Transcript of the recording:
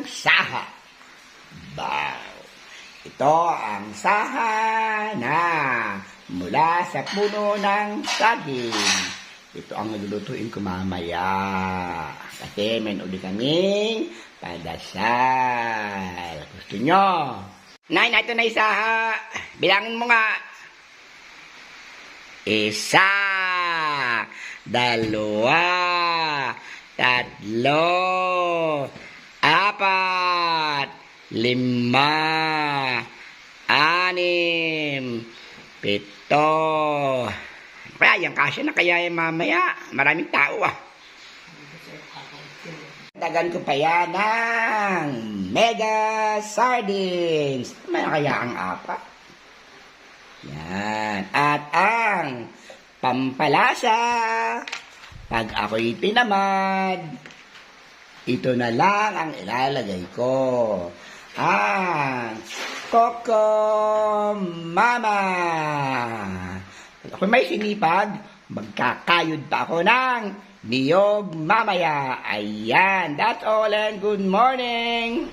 ng saha. Wow! Ito ang saha na mula sa puno ng saging. Ito ang nilulutuin ko mamaya. Kasi may uli kaming padasal. Gusto nyo? Nay, ito na isaha. Bilangin mo nga. 1, 2, 3, 4, 5, 6, 7. Kaya yung kasya na kaya yung mamaya. Maraming tao ah. Dagan ko pa yan ng mega sardines. May kaya ang 4. Yan. At ang pampalasa, pag ako'y tinamad, ito na lang ang ilalagay ko. Ang Coco Mama. Pag ako'y may sinipag, magkakayod pa ako ng niyog mamaya. Ayan. That's all and good morning.